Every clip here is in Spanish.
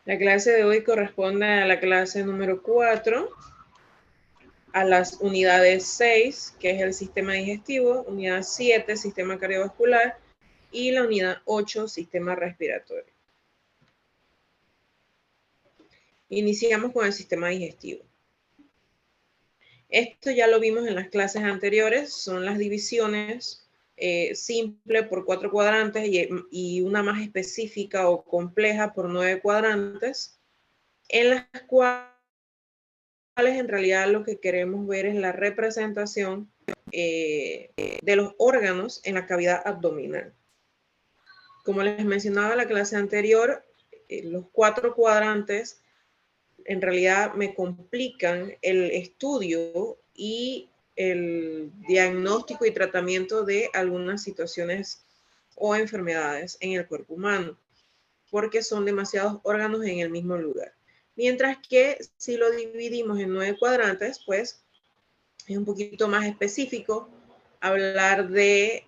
La clase de hoy corresponde a la clase número 4, a las unidades 6, que es el sistema digestivo, unidad 7, sistema cardiovascular, y la unidad 8, sistema respiratorio. Iniciamos con el sistema digestivo. Esto ya lo vimos en las clases anteriores, son las divisiones simple por 4 cuadrantes y una más específica o compleja por 9 cuadrantes, en las cuales en realidad lo que queremos ver es la representación de los órganos en la cavidad abdominal. Como les mencionaba en la clase anterior, los 4 cuadrantes en realidad me complican el estudio y el diagnóstico y tratamiento de algunas situaciones o enfermedades en el cuerpo humano, porque son demasiados órganos en el mismo lugar. Mientras que si lo dividimos en 9 cuadrantes, pues es un poquito más específico hablar de,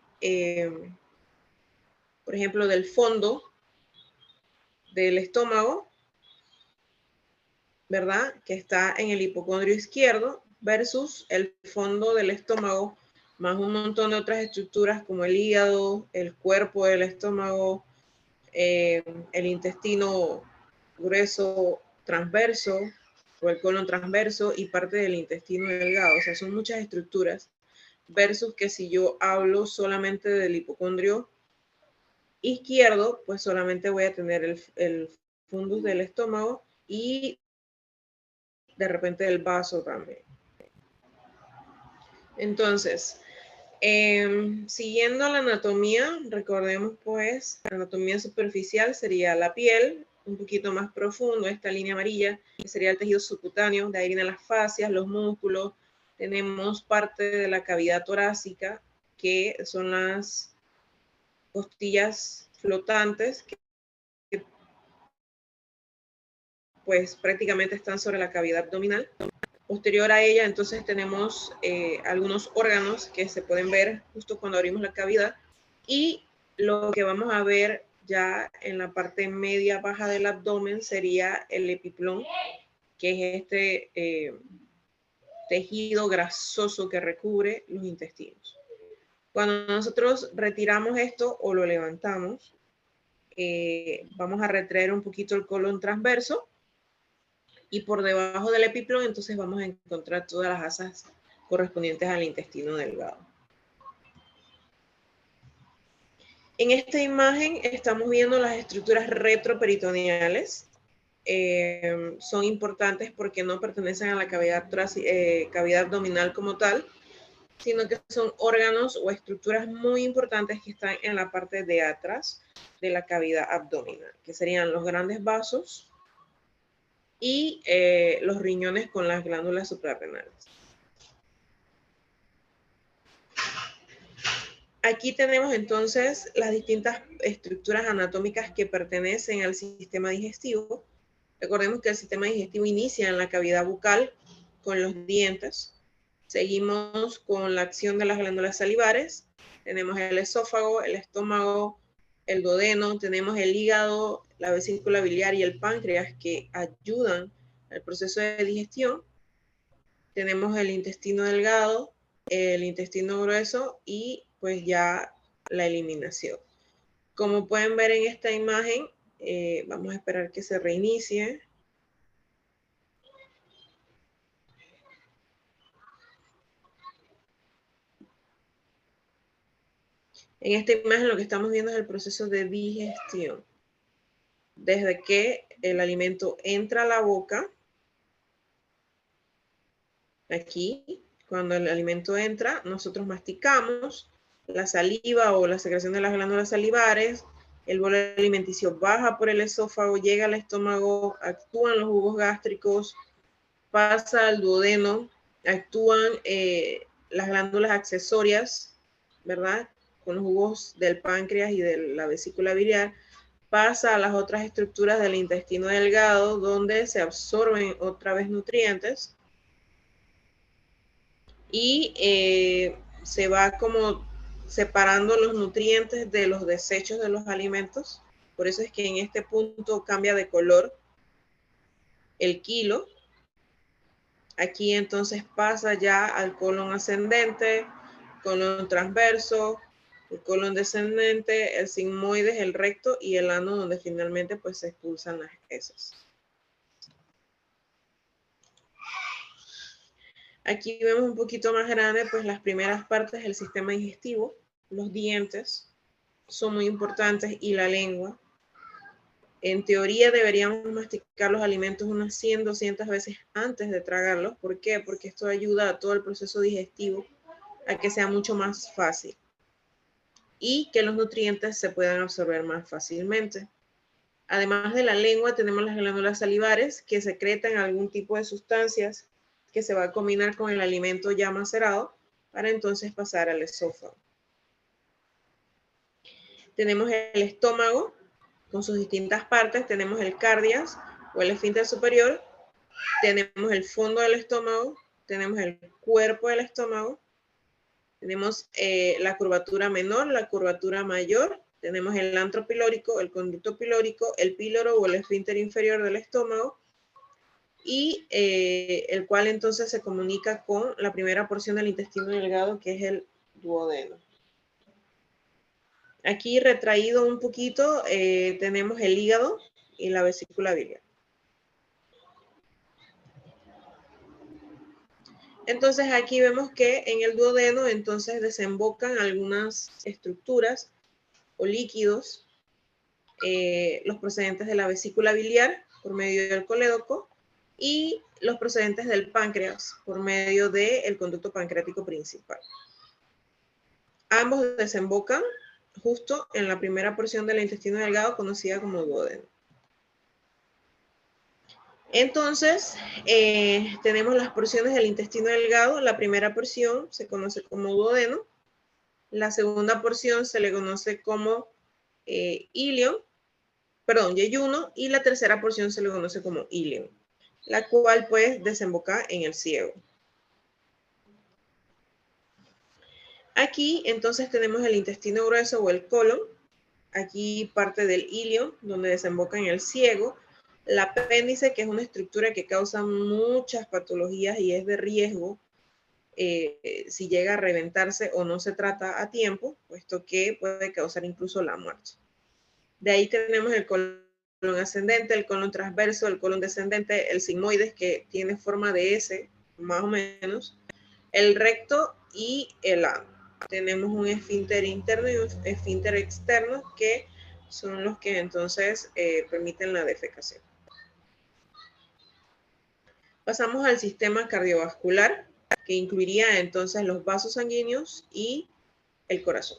por ejemplo, del fondo del estómago, ¿verdad? Que está en el hipocondrio izquierdo versus el fondo del estómago, más un montón de otras estructuras como el hígado, el cuerpo del estómago, el intestino grueso transverso o el colon transverso y parte del intestino delgado. O sea, son muchas estructuras versus que si yo hablo solamente del hipocondrio izquierdo, pues solamente voy a tener el fundus del estómago y de repente el vaso también. Entonces, siguiendo la anatomía, recordemos pues, la anatomía superficial sería la piel, un poquito más profundo, esta línea amarilla, que sería el tejido subcutáneo, de ahí vienen las fascias, los músculos, tenemos parte de la cavidad torácica, que son las costillas flotantes, que pues prácticamente están sobre la cavidad abdominal. Posterior a ella, entonces tenemos algunos órganos que se pueden ver justo cuando abrimos la cavidad y lo que vamos a ver ya en la parte media baja del abdomen sería el epiplón, que es este tejido grasoso que recubre los intestinos. Cuando nosotros retiramos esto o lo levantamos, vamos a retraer un poquito el colon transverso y por debajo del epiplón entonces vamos a encontrar todas las asas correspondientes al intestino delgado. En esta imagen estamos viendo las estructuras retroperitoneales. Son importantes porque no pertenecen a la cavidad abdominal como tal, sino que son órganos o estructuras muy importantes que están en la parte de atrás de la cavidad abdominal, que serían los grandes vasos y los riñones con las glándulas suprarrenales. Aquí tenemos entonces las distintas estructuras anatómicas que pertenecen al sistema digestivo. Recordemos que el sistema digestivo inicia en la cavidad bucal con los dientes. Seguimos con la acción de las glándulas salivares. Tenemos el esófago, el estómago, el duodeno, tenemos el hígado, la vesícula biliar y el páncreas que ayudan al proceso de digestión. Tenemos el intestino delgado, el intestino grueso y pues ya la eliminación. Como pueden ver en esta imagen, vamos a esperar que se reinicie. En esta imagen lo que estamos viendo es el proceso de digestión. Desde que el alimento entra a la boca, aquí, cuando el alimento entra, nosotros masticamos, la saliva o la secreción de las glándulas salivares, el bolo alimenticio baja por el esófago, llega al estómago, actúan los jugos gástricos, pasa al duodeno, actúan las glándulas accesorias, ¿verdad? Con los jugos del páncreas y de la vesícula biliar, pasa a las otras estructuras del intestino delgado, donde se absorben otra vez nutrientes y se va como separando los nutrientes de los desechos de los alimentos. Por eso es que en este punto cambia de color el kilo. Aquí entonces pasa ya al colon ascendente, colon transverso, el colon descendente, el sigmoides, el recto y el ano, donde finalmente pues se expulsan las heces. Aquí vemos un poquito más grande pues las primeras partes del sistema digestivo, los dientes son muy importantes y la lengua. En teoría deberíamos masticar los alimentos unas 100, 200 veces antes de tragarlos. ¿Por qué? Porque esto ayuda a todo el proceso digestivo a que sea mucho más fácil y que los nutrientes se puedan absorber más fácilmente. Además de la lengua, tenemos las glándulas salivares que secretan algún tipo de sustancias que se va a combinar con el alimento ya macerado para entonces pasar al esófago. Tenemos el estómago con sus distintas partes. Tenemos el cardias o el esfínter superior. Tenemos el fondo del estómago. Tenemos el cuerpo del estómago. Tenemos la curvatura menor, la curvatura mayor. Tenemos el antro pilórico, el conducto pilórico, el píloro o el esfínter inferior del estómago, y el cual entonces se comunica con la primera porción del intestino delgado, que es el duodeno. Aquí retraído un poquito tenemos el hígado y la vesícula biliar. Entonces aquí vemos que en el duodeno entonces desembocan algunas estructuras o líquidos, los procedentes de la vesícula biliar por medio del colédoco y los procedentes del páncreas por medio del conducto pancreático principal. Ambos desembocan justo en la primera porción del intestino delgado conocida como duodeno. Entonces, tenemos las porciones del intestino delgado. La primera porción se conoce como duodeno. La segunda porción se le conoce como yeyuno, y la tercera porción se le conoce como íleon, la cual pues desemboca en el ciego. Aquí entonces tenemos el intestino grueso o el colon. Aquí parte del íleon, donde desemboca en el ciego. El apéndice, que es una estructura que causa muchas patologías y es de riesgo si llega a reventarse o no se trata a tiempo, puesto que puede causar incluso la muerte. De ahí tenemos el colon ascendente, el colon transverso, el colon descendente, el sigmoides, que tiene forma de S, más o menos, el recto y el ano. Tenemos un esfínter interno y un esfínter externo, que son los que entonces permiten la defecación. Pasamos al sistema cardiovascular, que incluiría entonces los vasos sanguíneos y el corazón.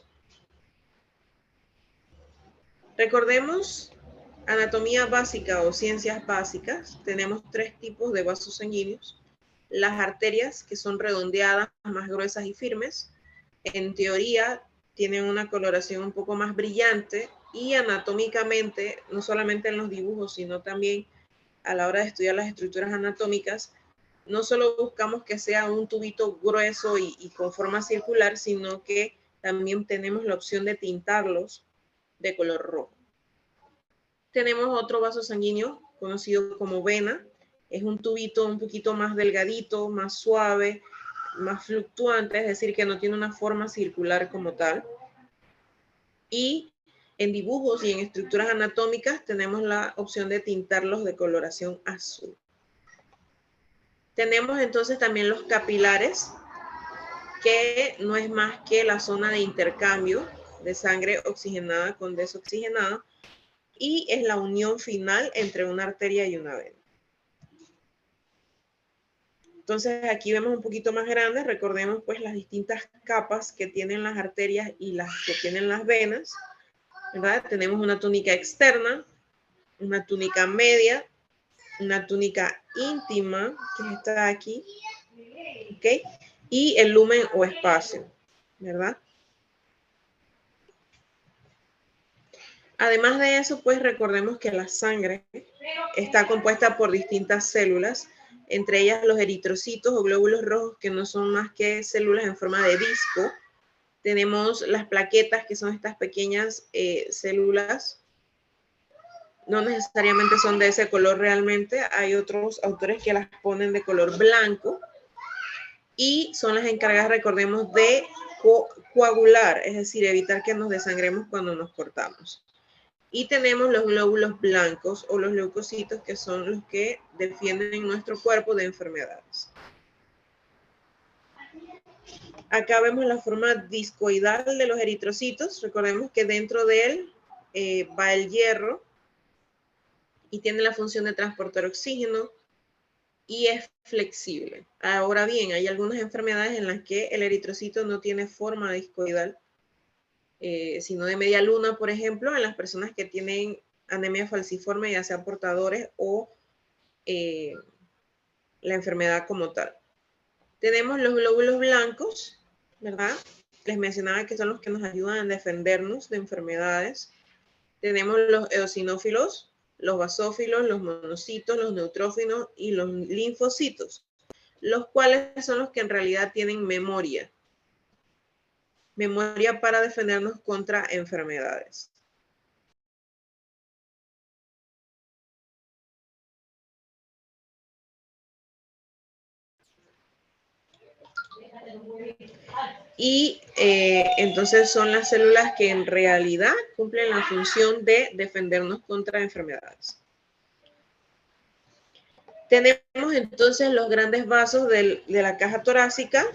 Recordemos anatomía básica o ciencias básicas. Tenemos 3 tipos de vasos sanguíneos. Las arterias, que son redondeadas, más gruesas y firmes. En teoría tienen una coloración un poco más brillante y anatómicamente, no solamente en los dibujos, sino también a la hora de estudiar las estructuras anatómicas, no solo buscamos que sea un tubito grueso y con forma circular, sino que también tenemos la opción de tintarlos de color rojo. Tenemos otro vaso sanguíneo conocido como vena. Es un tubito un poquito más delgadito, más suave, más fluctuante, es decir, que no tiene una forma circular como tal. Y en dibujos y en estructuras anatómicas tenemos la opción de tintarlos de coloración azul. Tenemos entonces también los capilares, que no es más que la zona de intercambio de sangre oxigenada con desoxigenada, y es la unión final entre una arteria y una vena. Entonces aquí vemos un poquito más grande. Recordemos pues las distintas capas que tienen las arterias y las que tienen las venas, ¿verdad? Tenemos una túnica externa, una túnica media, una túnica íntima, que está aquí, ¿ok? Y el lumen o espacio, ¿verdad? Además de eso, pues recordemos que la sangre está compuesta por distintas células, entre ellas los eritrocitos o glóbulos rojos, que no son más que células en forma de disco. Tenemos las plaquetas, que son estas pequeñas células No necesariamente son de ese color realmente. Hay otros autores que las ponen de color blanco y son las encargadas, recordemos, de coagular, es decir, evitar que nos desangremos cuando nos cortamos. Y tenemos los glóbulos blancos o los leucocitos, que son los que defienden nuestro cuerpo de enfermedades. Acá vemos la forma discoidal de los eritrocitos. Recordemos que dentro de él va el hierro y tiene la función de transportar oxígeno y es flexible. Ahora bien, hay algunas enfermedades en las que el eritrocito no tiene forma discoidal, sino de media luna, por ejemplo, en las personas que tienen anemia falciforme, ya sea portadores o la enfermedad como tal. Tenemos los glóbulos blancos, ¿verdad? Les mencionaba que son los que nos ayudan a defendernos de enfermedades. Tenemos los eosinófilos, los basófilos, los monocitos, los neutrófilos y los linfocitos, los cuales son los que en realidad tienen memoria. Memoria para defendernos contra enfermedades. Y entonces son las células que en realidad cumplen la función de defendernos contra enfermedades. Tenemos entonces los grandes vasos de la caja torácica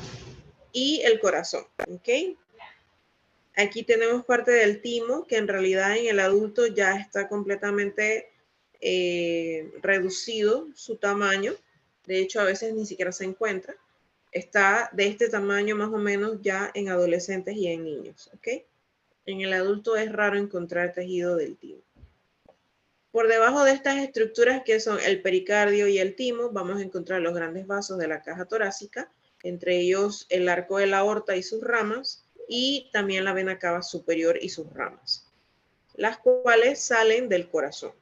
y el corazón, ¿ok? Aquí tenemos parte del timo, que en realidad en el adulto ya está completamente reducido su tamaño. De hecho, a veces ni siquiera se encuentra. Está de este tamaño más o menos ya en adolescentes y en niños, ¿ok? En el adulto es raro encontrar tejido del timo. Por debajo de estas estructuras, que son el pericardio y el timo, vamos a encontrar los grandes vasos de la caja torácica, entre ellos el arco de la aorta y sus ramas, y también la vena cava superior y sus ramas, las cuales salen del corazón.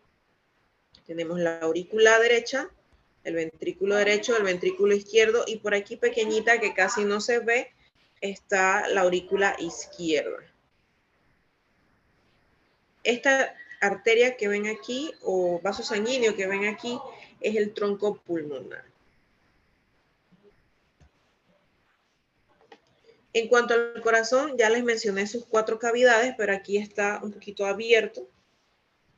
Tenemos la aurícula derecha, el ventrículo derecho, el ventrículo izquierdo, y por aquí pequeñita que casi no se ve, está la aurícula izquierda. Esta arteria que ven aquí o vaso sanguíneo que ven aquí es el tronco pulmonar. En cuanto al corazón, ya les mencioné sus 4 cavidades, pero aquí está un poquito abierto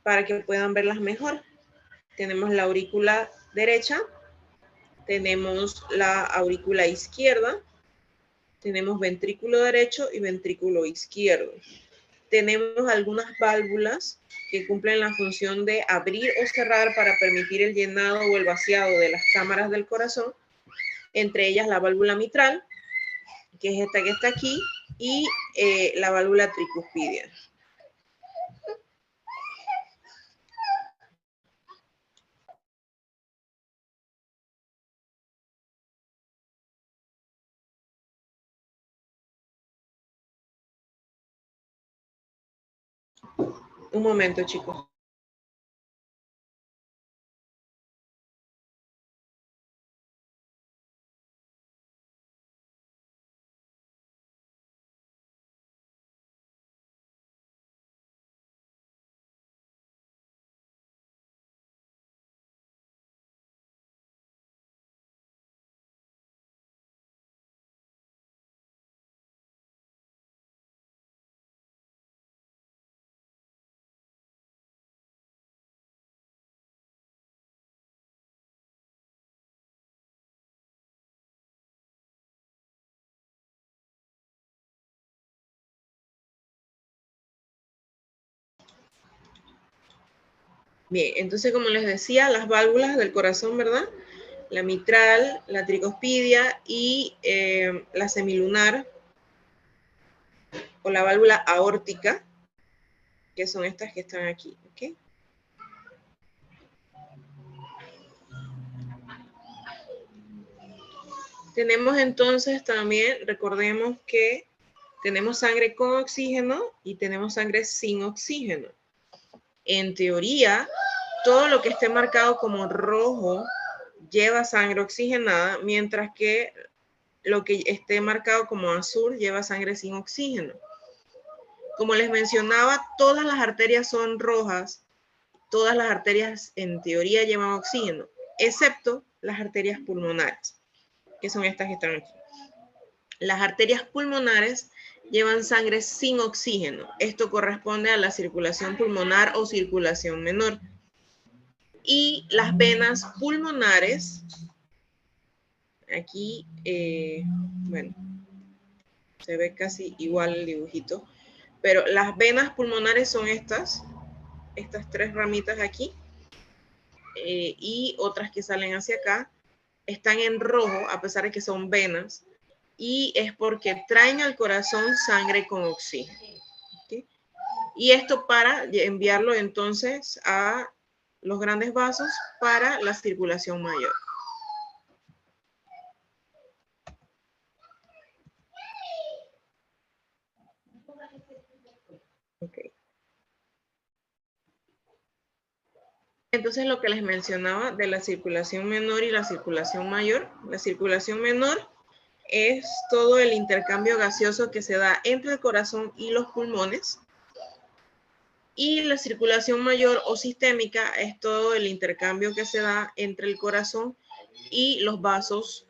para que puedan verlas mejor. Tenemos la aurícula derecha, tenemos la aurícula izquierda, tenemos ventrículo derecho y ventrículo izquierdo. Tenemos algunas válvulas que cumplen la función de abrir o cerrar para permitir el llenado o el vaciado de las cámaras del corazón, entre ellas la válvula mitral, que es esta que está aquí, y la válvula tricuspidia. Un momento, chicos. Bien, entonces como les decía, las válvulas del corazón, ¿verdad? La mitral, la tricuspidia y la semilunar o la válvula aórtica, que son estas que están aquí, ¿ok? Tenemos entonces también, recordemos que tenemos sangre con oxígeno y tenemos sangre sin oxígeno. En teoría, todo lo que esté marcado como rojo lleva sangre oxigenada, mientras que lo que esté marcado como azul lleva sangre sin oxígeno. Como les mencionaba, todas las arterias son rojas todas las arterias en teoría llevan oxígeno, excepto las arterias pulmonares, que son estas que están aquí. Las arterias pulmonares llevan sangre sin oxígeno. Esto corresponde a la circulación pulmonar o circulación menor. Y las venas pulmonares, aquí, bueno, se ve casi igual el dibujito, pero las venas pulmonares son estas tres ramitas aquí, y otras que salen hacia acá, están en rojo a pesar de que son venas, y es porque traen al corazón sangre con oxígeno. ¿Okay? Y esto para enviarlo entonces a los grandes vasos para la circulación mayor. Okay. Entonces lo que les mencionaba de la circulación menor y la circulación mayor. La circulación menor es todo el intercambio gaseoso que se da entre el corazón y los pulmones. Y la circulación mayor o sistémica es todo el intercambio que se da entre el corazón y los vasos,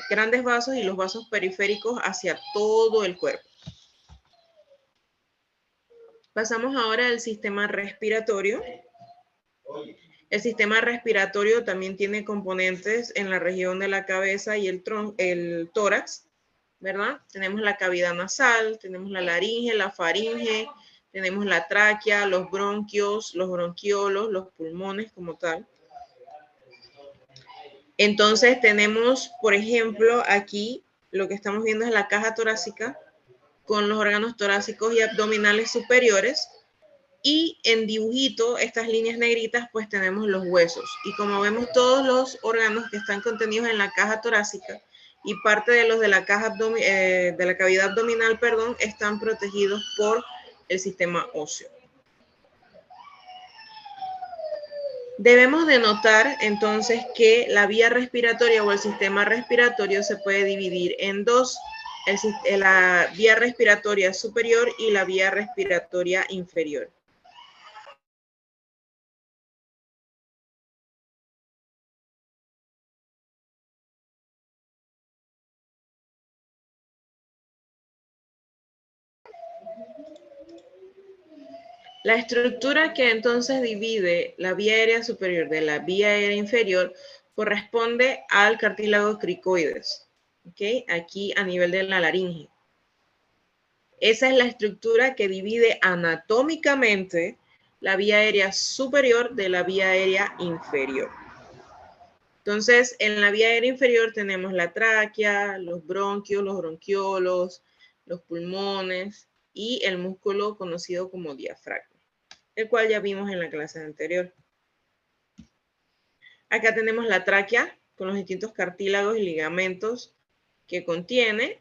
grandes vasos y los vasos periféricos hacia todo el cuerpo. Pasamos ahora al sistema respiratorio. El sistema respiratorio también tiene componentes en la región de la cabeza y el tórax, ¿verdad? Tenemos la cavidad nasal, tenemos la laringe, la faringe, tenemos la tráquea, los bronquios, los bronquiolos, los pulmones como tal. Entonces tenemos, por ejemplo, aquí lo que estamos viendo es la caja torácica con los órganos torácicos y abdominales superiores. Y en dibujito, estas líneas negritas, pues tenemos los huesos. Y como vemos, todos los órganos que están contenidos en la caja torácica y parte de los de la cavidad abdominal, perdón, están protegidos por el sistema óseo. Debemos de notar entonces que la vía respiratoria o el sistema respiratorio se puede dividir en dos: la vía respiratoria superior y la vía respiratoria inferior. La estructura que entonces divide la vía aérea superior de la vía aérea inferior corresponde al cartílago cricoides, ¿okay? Aquí a nivel de la laringe. Esa es la estructura que divide anatómicamente la vía aérea superior de la vía aérea inferior. Entonces, en la vía aérea inferior tenemos la tráquea, los bronquios, los bronquiolos, los pulmones y el músculo conocido como diafragma, el cual ya vimos en la clase anterior. Acá tenemos la tráquea con los distintos cartílagos y ligamentos que contiene.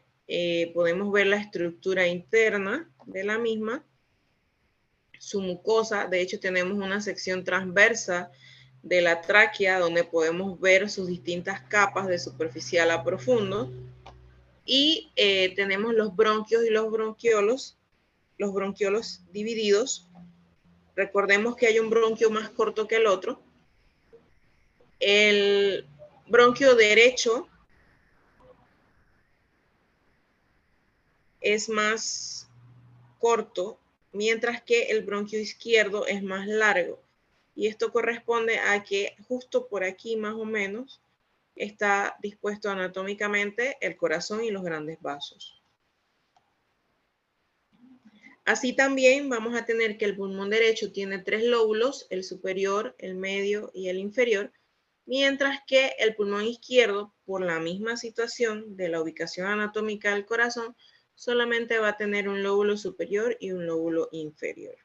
Podemos ver la estructura interna de la misma, su mucosa. De hecho, tenemos una sección transversa de la tráquea donde podemos ver sus distintas capas de superficial a profundo. Y tenemos los bronquios y los bronquiolos divididos. Recordemos que hay un bronquio más corto que el otro. El bronquio derecho es más corto, mientras que el bronquio izquierdo es más largo. Y esto corresponde a que justo por aquí más o menos está dispuesto anatómicamente el corazón y los grandes vasos. Así también vamos a tener que el pulmón derecho tiene 3 lóbulos, el superior, el medio y el inferior, mientras que el pulmón izquierdo, por la misma situación de la ubicación anatómica del corazón, solamente va a tener un lóbulo superior y un lóbulo inferior.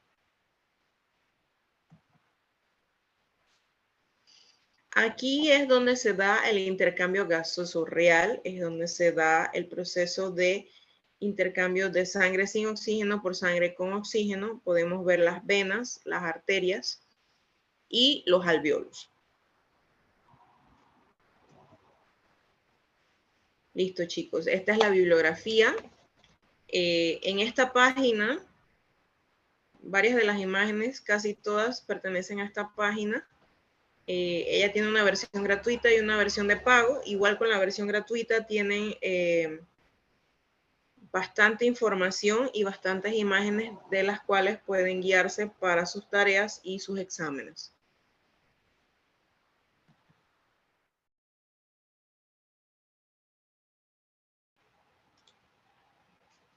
Aquí es donde se da el intercambio gaseoso real, es donde se da el proceso de intercambio de sangre sin oxígeno por sangre con oxígeno. Podemos ver las venas, las arterias y los alvéolos. Listo, chicos. Esta es la bibliografía. En esta página varias de las imágenes, casi todas, pertenecen a esta página. Ella tiene una versión gratuita y una versión de pago. Igual con la versión gratuita tienen bastante información y bastantes imágenes de las cuales pueden guiarse para sus tareas y sus exámenes.